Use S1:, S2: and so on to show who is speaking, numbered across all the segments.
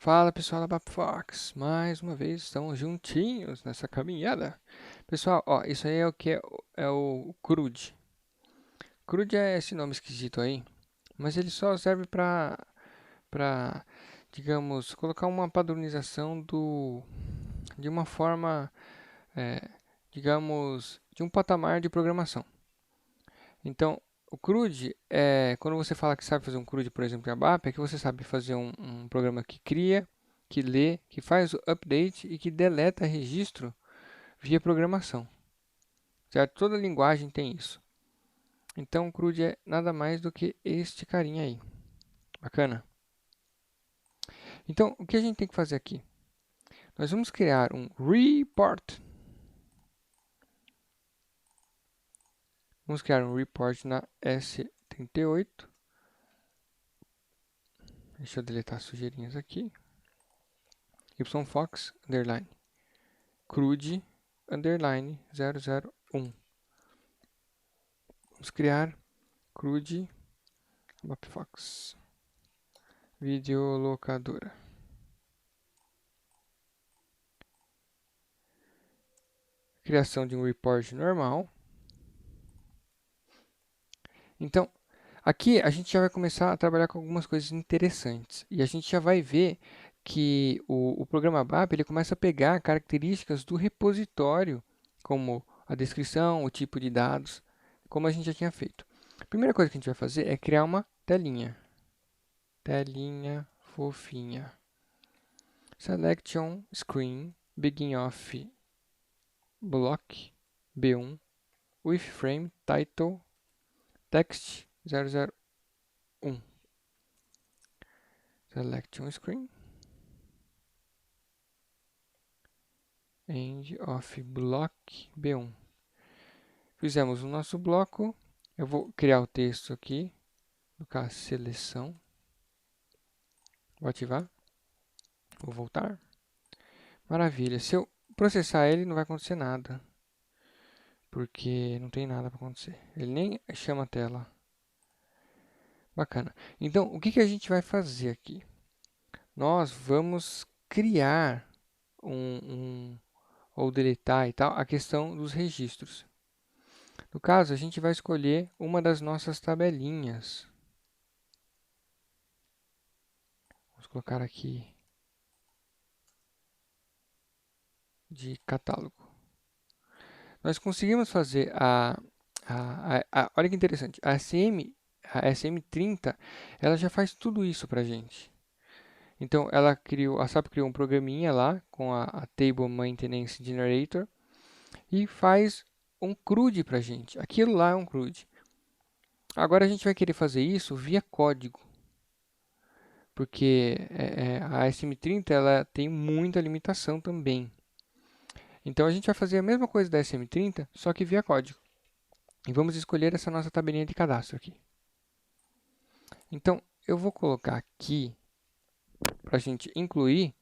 S1: Fala pessoal da Fox, mais uma vez estamos juntinhos nessa caminhada. Pessoal, ó, isso aí é o que é o CRUD. CRUD é esse nome esquisito aí, mas ele só serve para, digamos, colocar uma padronização de uma forma, é, digamos, de um patamar de programação. Então, o CRUD é quando você fala que sabe fazer um CRUD, por exemplo, em ABAP, é que você sabe fazer um programa que cria, que lê, que faz o update e que deleta registro via programação. Certo? Toda linguagem tem isso. Então, o CRUD é nada mais do que este carinha aí. Bacana? Então, o que a gente tem que fazer aqui? Nós vamos criar um report. Vamos criar um report na S38. Deixa eu deletar as sujeirinhas aqui. yfox underline CRUD underline 001. Vamos criar CRUD Mapfox videolocadora. Criação de um report normal. Então, aqui a gente já vai começar a trabalhar com algumas coisas interessantes. E a gente já vai ver que o programa BAP ele começa a pegar características do repositório, como a descrição, o tipo de dados, como a gente já tinha feito. A primeira coisa que a gente vai fazer é criar uma telinha. Telinha fofinha. Selection screen, begin of block B1 with frame title text 001. Selection screen, end of block B1. Fizemos o nosso bloco. Eu vou criar o texto aqui, no caso seleção. Vou ativar. Vou voltar. Maravilha. Se eu processar ele, não vai acontecer nada. Porque não tem nada para acontecer. Ele nem chama a tela. Bacana. Então, o que a gente vai fazer aqui? Nós vamos criar ou deletar e tal, a questão dos registros. No caso, a gente vai escolher uma das nossas tabelinhas. Vamos colocar aqui de catálogo. Nós conseguimos fazer olha que interessante, a SM30, ela já faz tudo isso para a gente. Então, a SAP criou um programinha lá com a Table Maintenance Generator e faz um CRUD para a gente. Aquilo lá é um CRUD. Agora a gente vai querer fazer isso via código, porque a SM30 ela tem muita limitação também. Então a gente vai fazer a mesma coisa da SM30, só que via código. E vamos escolher essa nossa tabelinha de cadastro aqui. Então eu vou colocar aqui para a gente incluir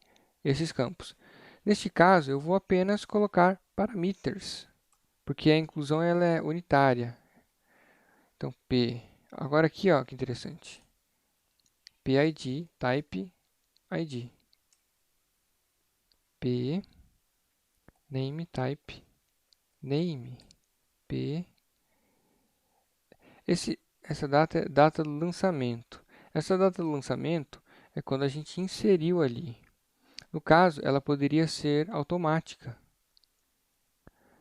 S1: esses campos. Neste caso, eu vou apenas colocar parameters, porque a inclusão ela é unitária. Então, P. Agora aqui, ó, que interessante. PID, type ID. P, name type, name. P. Essa data é data do lançamento. Essa data do lançamento é quando a gente inseriu ali. No caso, ela poderia ser automática.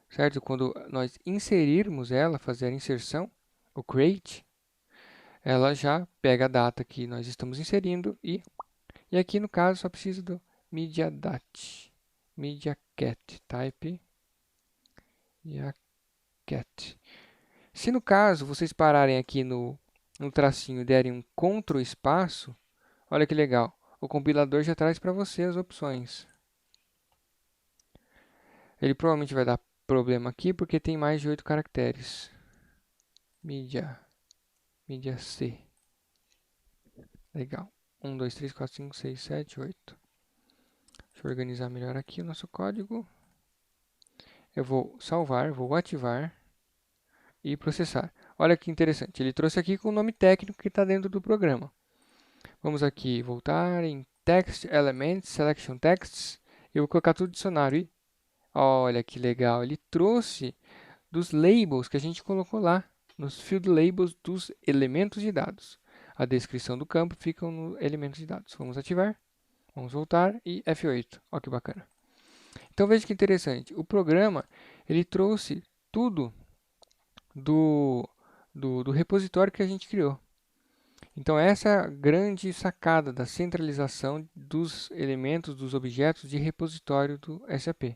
S1: Certo? Quando nós inserirmos ela, fazer a inserção, o create, ela já pega a data que nós estamos inserindo e aqui no caso só precisa do MediaDat, MediaCat, type MediaCat. Se no caso vocês pararem aqui no tracinho e derem um Ctrl espaço, olha que legal, o compilador já traz para você as opções. Ele provavelmente vai dar problema aqui porque tem mais de 8 caracteres. Media C. Legal. 1, 2, 3, 4, 5, 6, 7, 8. Deixa eu organizar melhor aqui o nosso código. Eu vou salvar, vou ativar e processar. Olha que interessante, ele trouxe aqui com o nome técnico que está dentro do programa. Vamos aqui voltar em text elements, selection texts, eu vou colocar tudo dicionário. E olha que legal, ele trouxe dos labels que a gente colocou lá, nos field labels dos elementos de dados. A descrição do campo fica no elemento de dados. Vamos ativar, vamos voltar e F8. Olha que bacana. Então veja que interessante, o programa ele trouxe tudo do repositório que a gente criou. Então essa é a grande sacada da centralização dos elementos, dos objetos de repositório do SAP.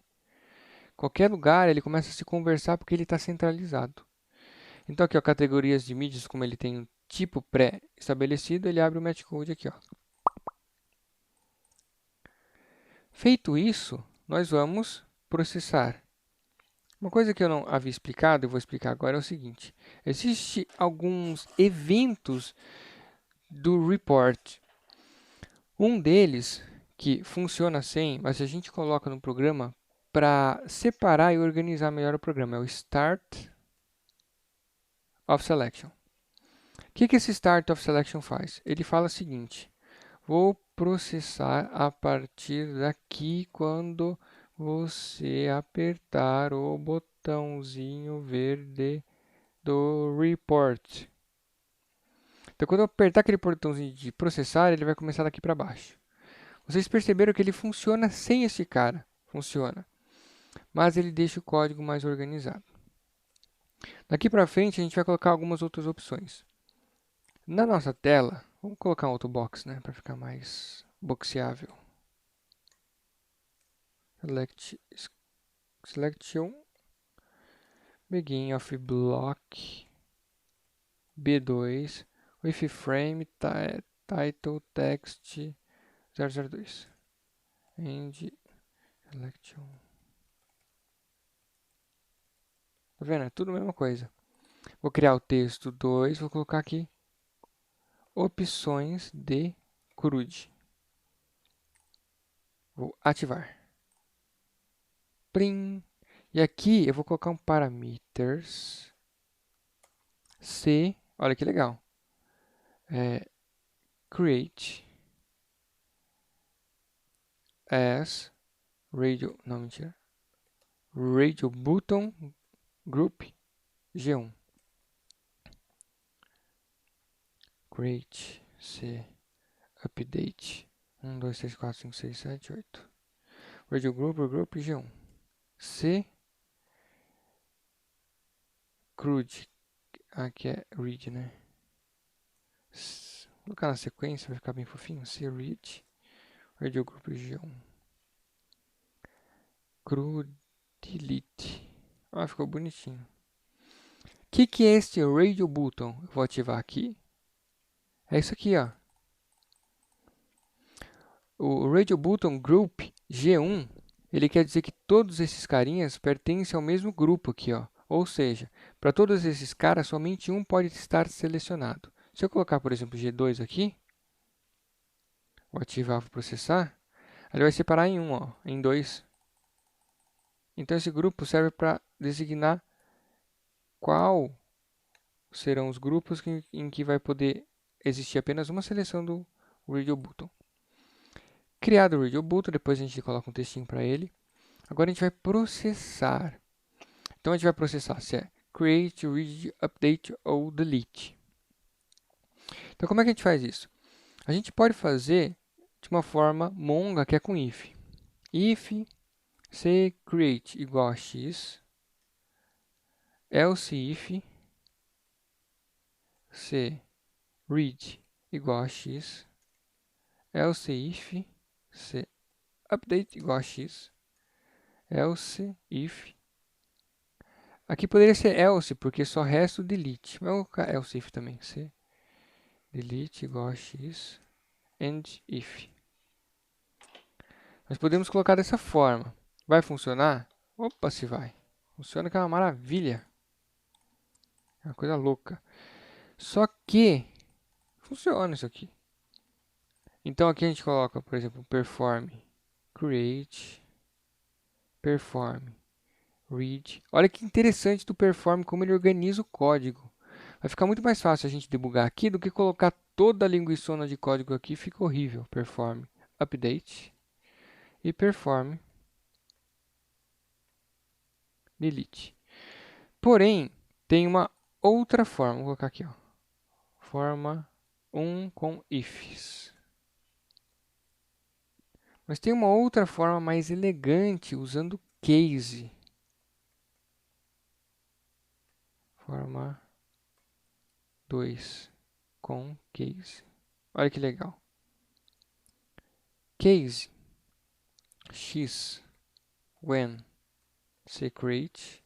S1: Qualquer lugar ele começa a se conversar porque ele está centralizado. Então aqui, ó, categorias de mídias, como ele tem um tipo pré-estabelecido, ele abre o match code aqui, ó. Feito isso, nós vamos processar. Uma coisa que eu não havia explicado, eu vou explicar agora, é o seguinte. Existem alguns eventos do report. Um deles, que funciona sem, mas a gente coloca no programa para separar e organizar melhor o programa, é o Start of Selection. O que esse Start of Selection faz? Ele fala o seguinte, vou processar a partir daqui quando você apertar o botãozinho verde do report. Então, quando eu apertar aquele botãozinho de processar, ele vai começar daqui para baixo. Vocês perceberam que ele funciona sem esse cara? Funciona. Mas ele deixa o código mais organizado. Daqui para frente, a gente vai colocar algumas outras opções. Na nossa tela, vamos colocar um outro box, né, para ficar mais boxeável. Selection, begin of block, B2, with frame, title, text, 002. End, selection. Tá vendo? É tudo a mesma coisa. Vou criar o texto 2, vou colocar aqui opções de CRUD. Vou ativar. Plim. E aqui eu vou colocar um parameters C. Olha que legal. Create as radio. Não, mentira. Radio button group G1. Create C. Update 1, 2, 3, 4, 5, 6, 7, 8. Radio group G1. C. CRUD. Aqui é read, né? Vou colocar na sequência, vai ficar bem fofinho. C read. Radio group G1. CRUD delete. Ah, ficou bonitinho. O que é este radio button? Eu vou ativar aqui. É isso aqui, ó. O radio button group G1, ele quer dizer que todos esses carinhas pertencem ao mesmo grupo aqui, ó. Ou seja, para todos esses caras, somente um pode estar selecionado. Se eu colocar, por exemplo, G2 aqui, vou ativar, vou processar, ele vai separar em um, ó, em dois. Então, esse grupo serve para designar qual serão os grupos em que vai poder existir apenas uma seleção do radio button. Criado o radio button, depois a gente coloca um textinho para ele. Agora a gente vai processar. Então a gente vai processar se é create, read, update ou delete. Então como é que a gente faz isso? A gente pode fazer de uma forma monga, que é com if. If se create igual a x, else if se read igual a x, else if se update igual a x, else if. Aqui poderia ser else, porque só resta o delete. Mas eu vou colocar else if também. Se delete igual a x and if. Nós podemos colocar dessa forma. Vai funcionar? Opa, se vai. Funciona que é uma maravilha. É uma coisa louca. Só que funciona isso aqui. Então aqui a gente coloca, por exemplo, perform create, perform read. Olha que interessante do perform, como ele organiza o código. Vai ficar muito mais fácil a gente debugar aqui do que colocar toda a linguiçona de código aqui. Fica horrível, perform update e perform delete. Porém, tem uma outra forma, vou colocar aqui, ó, forma 1 com ifs. Mas tem uma outra forma mais elegante usando case. Forma 2 com case. Olha que legal. Case x when secret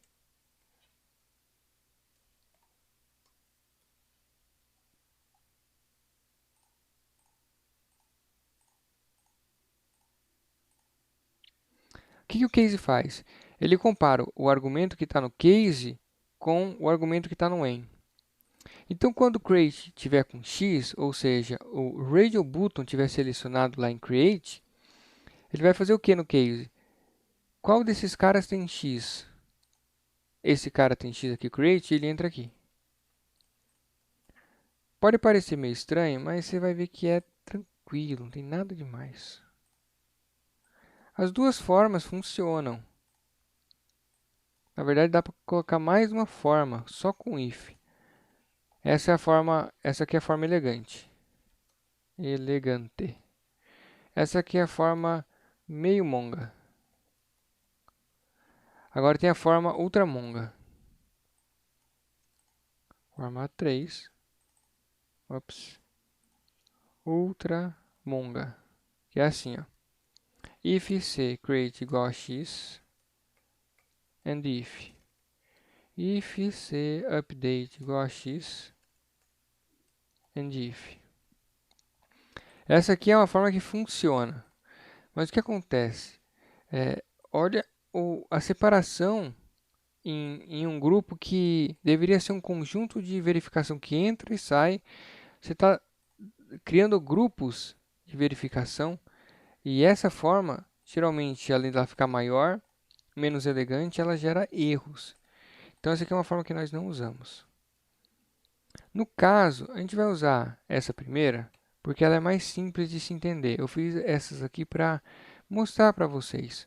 S1: O que o case faz? Ele compara o argumento que está no case com o argumento que está no when. Então, quando o create tiver com x, ou seja, o radio button tiver selecionado lá em create, ele vai fazer o que no case? Qual desses caras tem x? Esse cara tem x aqui, create, ele entra aqui. Pode parecer meio estranho, mas você vai ver que é tranquilo, não tem nada demais. As duas formas funcionam. Na verdade, dá para colocar mais uma forma, só com if. Essa aqui é a forma elegante. Elegante. Essa aqui é a forma meio monga. Agora tem a forma ultra monga. Forma 3. Ops. Ultra monga. Que é assim, ó. If c create igual a x and if c update igual a x and if. Essa aqui é uma forma que funciona. Mas o que acontece? Olha a separação em um grupo que deveria ser um conjunto de verificação que entra e sai. Você está criando grupos de verificação e essa forma, geralmente, além dela ficar maior, menos elegante, ela gera erros. Então, essa aqui é uma forma que nós não usamos. No caso, a gente vai usar essa primeira porque ela é mais simples de se entender. Eu fiz essas aqui para mostrar para vocês.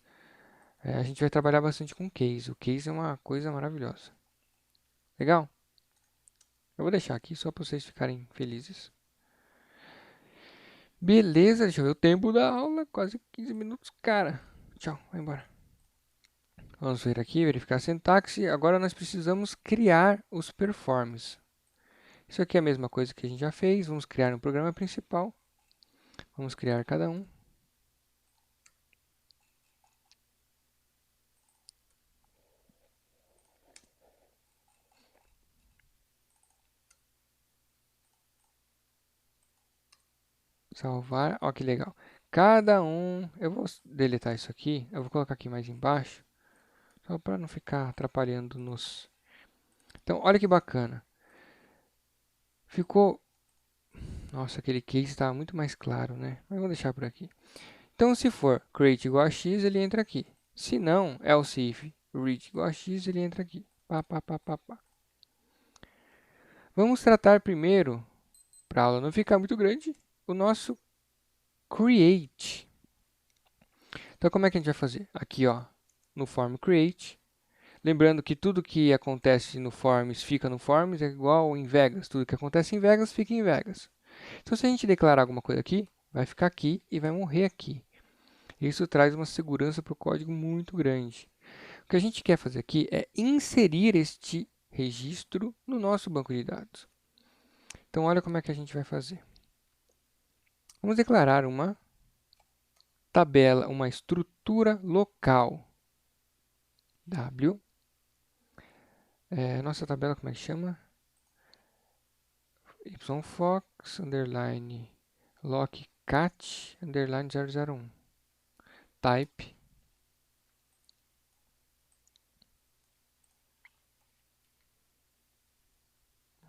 S1: A gente vai trabalhar bastante com case. O case é uma coisa maravilhosa. Legal? Eu vou deixar aqui só para vocês ficarem felizes. Beleza, deixa eu ver o tempo da aula. Quase 15 minutos, cara. Tchau, vai embora. Vamos ver aqui, verificar a sintaxe. Agora nós precisamos criar os performs. Isso aqui é a mesma coisa que a gente já fez. Vamos criar um programa principal. Vamos criar cada um. Salvar. Ó, que legal. Cada um... Eu vou deletar isso aqui. Eu vou colocar aqui mais embaixo. Só para não ficar atrapalhando nos... Então, olha que bacana. Ficou... Nossa, aquele case estava muito mais claro, né? Mas vou deixar por aqui. Então, se for create igual a x, ele entra aqui. Se não, else if read igual a x, ele entra aqui. Pá, pá, pá, pá, pá. Vamos tratar primeiro, para a aula não ficar muito grande, o nosso create. Então, como é que a gente vai fazer? Aqui, ó, no form create. Lembrando que tudo que acontece no forms fica no forms, é igual em Vegas. Tudo que acontece em Vegas fica em Vegas. Então, se a gente declarar alguma coisa aqui, vai ficar aqui e vai morrer aqui. Isso traz uma segurança para o código muito grande. O que a gente quer fazer aqui é inserir este registro no nosso banco de dados. Então, olha como é que a gente vai fazer. Vamos declarar uma tabela, uma estrutura local. W. Nossa tabela, como é que chama? yfox, underline, lockcat, underline 001. Type.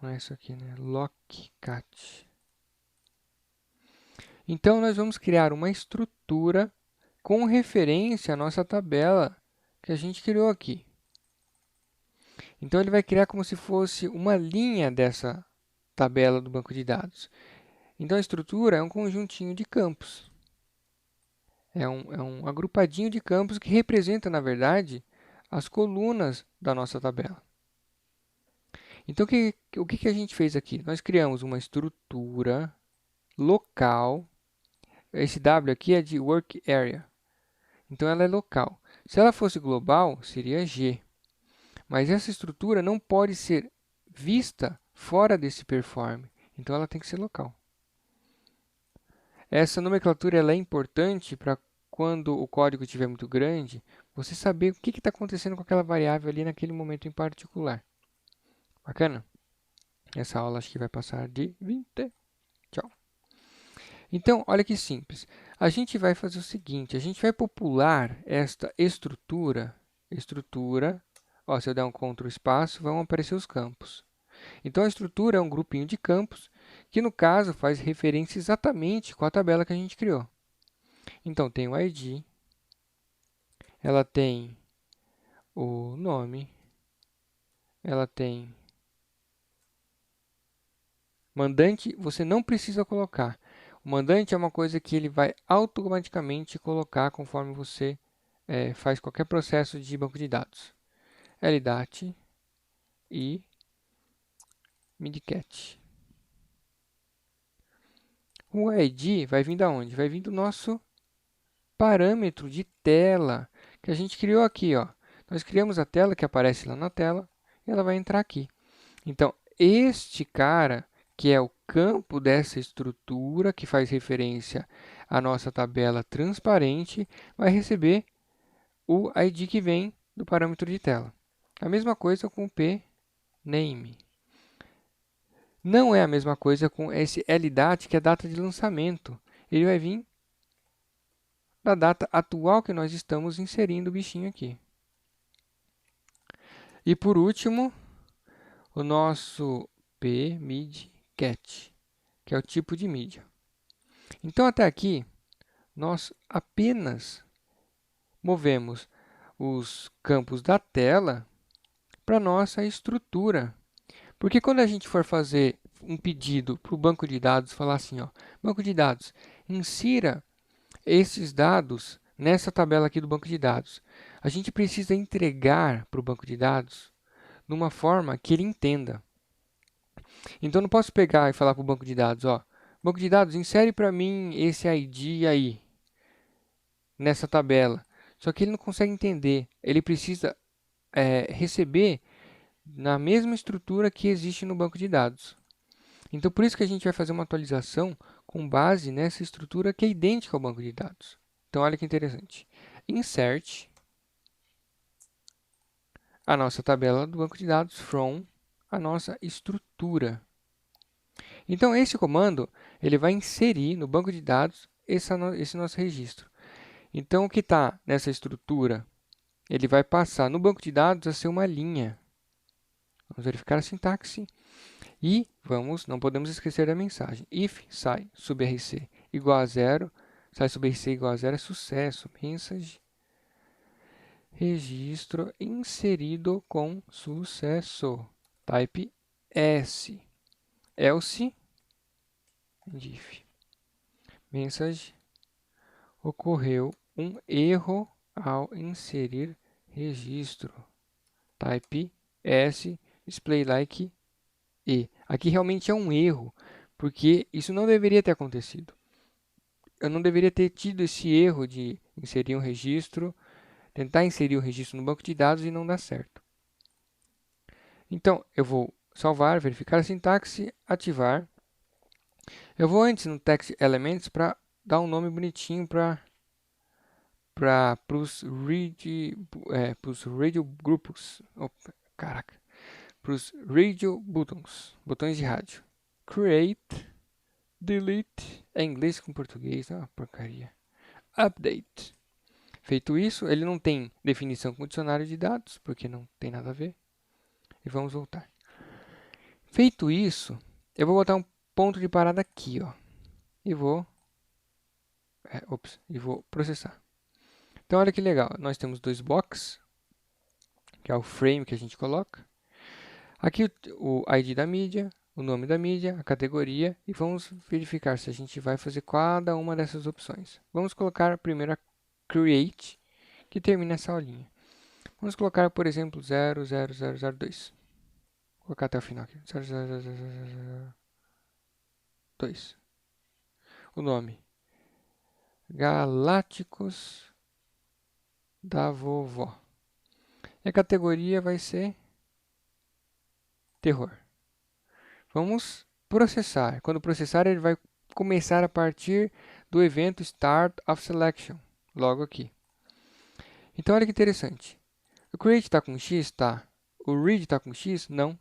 S1: Não é isso aqui, né? Lockcat. Então, nós vamos criar uma estrutura com referência à nossa tabela que a gente criou aqui. Então, ele vai criar como se fosse uma linha dessa tabela do banco de dados. Então, a estrutura é um conjuntinho de campos. É um agrupadinho de campos que representa, na verdade, as colunas da nossa tabela. Então, o que a gente fez aqui? Nós criamos uma estrutura local. Esse W aqui é de Work Area. Então, ela é local. Se ela fosse global, seria G. Mas essa estrutura não pode ser vista fora desse perform. Então, ela tem que ser local. Essa nomenclatura ela é importante para quando o código estiver muito grande, você saber o que está acontecendo com aquela variável ali naquele momento em particular. Bacana? Essa aula acho que vai passar de 20. Tchau. Então, olha que simples. A gente vai fazer o seguinte, a gente vai popular esta estrutura. Ó, se eu der um Ctrl espaço, vão aparecer os campos. Então, a estrutura é um grupinho de campos que, no caso, faz referência exatamente com a tabela que a gente criou. Então, tem o ID, ela tem o nome, ela tem mandante, você não precisa colocar. O mandante é uma coisa que ele vai automaticamente colocar conforme você faz qualquer processo de banco de dados. LDAT e midcat. O ID vai vir da onde? Vai vir do nosso parâmetro de tela que a gente criou aqui, ó. Nós criamos a tela que aparece lá na tela e ela vai entrar aqui. Então, este cara, que é o campo dessa estrutura, que faz referência à nossa tabela transparente, vai receber o ID que vem do parâmetro de tela. A mesma coisa com o pName. Não é a mesma coisa com esse LDAT, que é a data de lançamento. Ele vai vir da data atual que nós estamos inserindo o bichinho aqui. E por último, o nosso pMidCat, que é o tipo de mídia. Então, até aqui, nós apenas movemos os campos da tela para a nossa estrutura. Porque quando a gente for fazer um pedido para o banco de dados, falar assim, ó, banco de dados, insira esses dados nessa tabela aqui do banco de dados. A gente precisa entregar para o banco de dados de uma forma que ele entenda. Então, eu não posso pegar e falar para o banco de dados, ó, banco de dados, insere para mim esse ID aí, nessa tabela. Só que ele não consegue entender. Ele precisa receber na mesma estrutura que existe no banco de dados. Então, por isso que a gente vai fazer uma atualização com base nessa estrutura que é idêntica ao banco de dados. Então, olha que interessante. Insert a nossa tabela do banco de dados from a nossa estrutura. Então, esse comando ele vai inserir no banco de dados esse nosso registro. Então, o que está nessa estrutura, ele vai passar no banco de dados a ser uma linha. Vamos verificar a sintaxe. E não podemos esquecer da mensagem. If sai sub rc igual a 0, sai sub rc igual a 0 é sucesso. Message registro inserido com sucesso. Type S. Else if. Mensagem ocorreu um erro ao inserir registro. Type S display like E. Aqui realmente é um erro, porque isso não deveria ter acontecido. Eu não deveria ter tido esse erro de inserir um registro, tentar inserir um registro no banco de dados e não dar certo. Então, eu vou salvar, verificar a sintaxe, ativar. Eu vou antes no text elements para dar um nome bonitinho para os radio grupos. Opa, caraca. Para os radio buttons, botões de rádio. Create, delete, é inglês com português, é uma porcaria. Update. Feito isso, ele não tem definição com dicionário de dados, porque não tem nada a ver. E vamos voltar. Feito isso, eu vou botar um ponto de parada aqui, ó. E vou processar. Então, olha que legal. Nós temos dois blocos, que é o frame que a gente coloca. Aqui o ID da mídia, o nome da mídia, a categoria, e vamos verificar se a gente vai fazer cada uma dessas opções. Vamos colocar primeiro create, que termina essa aulinha. Vamos colocar, por exemplo, 00002. Vou colocar até o final aqui. 00002. O nome. Galácticos da Vovó. E a categoria vai ser terror. Vamos processar. Quando processar, ele vai começar a partir do evento Start of Selection, logo aqui. Então, olha que interessante. O create está com X? Tá. O read está com X? Não.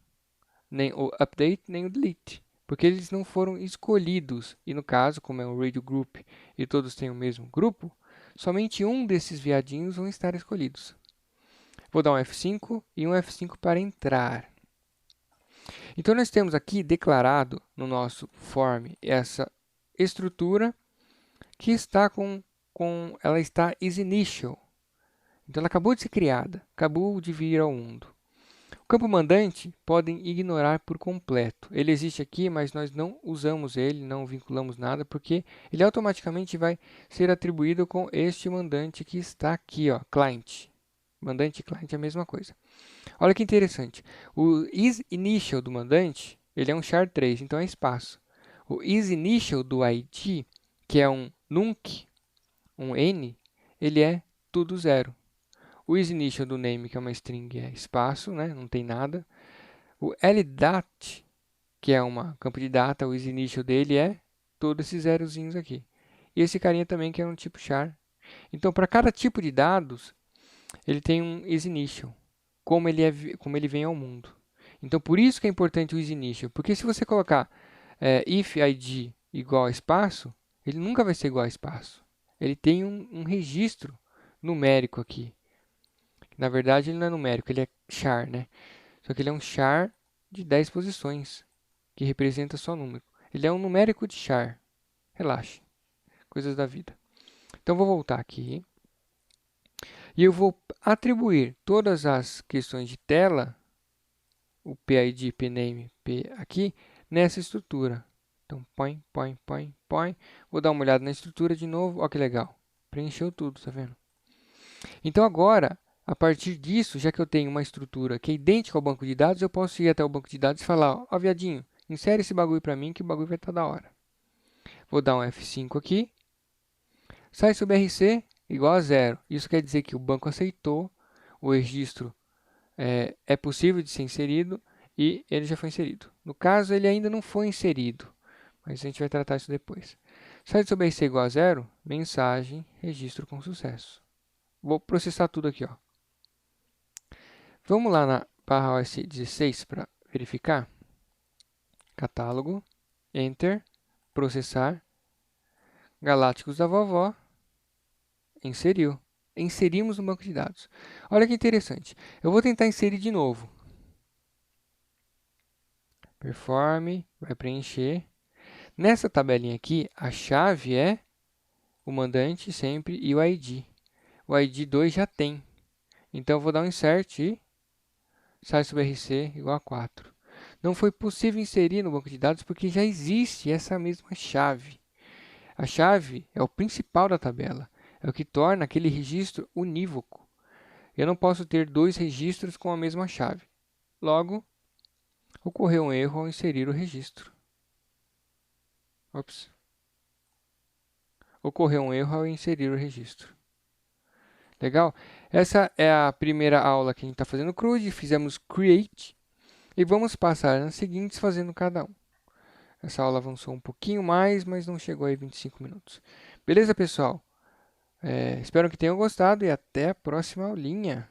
S1: Nem o update, nem o delete. Porque eles não foram escolhidos. E no caso, como é um radio group e todos têm o mesmo grupo, somente um desses viadinhos vão estar escolhidos. Vou dar um F5 e um F5 para entrar. Então, nós temos aqui declarado no nosso form essa estrutura que está ela está isInitial. Então, ela acabou de ser criada, acabou de vir ao mundo. O campo mandante podem ignorar por completo. Ele existe aqui, mas nós não usamos ele, não vinculamos nada, porque ele automaticamente vai ser atribuído com este mandante que está aqui, ó, client. Mandante e client é a mesma coisa. Olha que interessante. O isInitial do mandante, ele é um char3, então é espaço. O isInitial do ID, que é um nunc, um n, ele é tudo zero. O isInitial do name, que é uma string, é espaço, né? Não tem nada. O LDAT, que é um campo de data, o isInitial dele é todos esses zerozinhos aqui. E esse carinha também, que é um tipo char. Então, para cada tipo de dados, ele tem um isInitial, como ele vem ao mundo. Então, por isso que é importante o isInitial, porque se você colocar if id igual a espaço, ele nunca vai ser igual a espaço. Ele tem um registro numérico aqui. Na verdade, ele não é numérico, ele é char, né? Só que ele é um char de 10 posições, que representa só número. Ele é um numérico de char. Relaxe. Coisas da vida. Então, vou voltar aqui. E eu vou atribuir todas as questões de tela, o PID, PNAME, P aqui, nessa estrutura. Então, põe. Vou dar uma olhada na estrutura de novo. Olha que legal. Preencheu tudo, tá vendo? Então, agora, a partir disso, já que eu tenho uma estrutura que é idêntica ao banco de dados, eu posso ir até o banco de dados e falar, ó, viadinho, insere esse bagulho para mim que o bagulho vai estar da hora. Vou dar um F5 aqui. Sai sobre RC igual a 0. Isso quer dizer que o banco aceitou, o registro é possível de ser inserido e ele já foi inserido. No caso, ele ainda não foi inserido, mas a gente vai tratar isso depois. Sai sobre RC igual a 0, mensagem, registro com sucesso. Vou processar tudo aqui, ó. Vamos lá na barra OS 16 para verificar. Catálogo, Enter, processar, Galácticos da Vovó, inseriu. Inserimos no banco de dados. Olha que interessante. Eu vou tentar inserir de novo. Perform, vai preencher. Nessa tabelinha aqui, a chave é o mandante sempre e o ID. O ID 2 já tem. Então, eu vou dar um insert e sai sobre RC igual a 4. Não foi possível inserir no banco de dados porque já existe essa mesma chave. A chave é o principal da tabela, é o que torna aquele registro unívoco. Eu não posso ter dois registros com a mesma chave. Logo, ocorreu um erro ao inserir o registro. Ops. Ocorreu um erro ao inserir o registro. Legal? Essa é a primeira aula que a gente está fazendo CRUD, fizemos Create e vamos passar nas seguintes fazendo cada um. Essa aula avançou um pouquinho mais, mas não chegou aí 25 minutos. Beleza, pessoal? Espero que tenham gostado e até a próxima aulinha.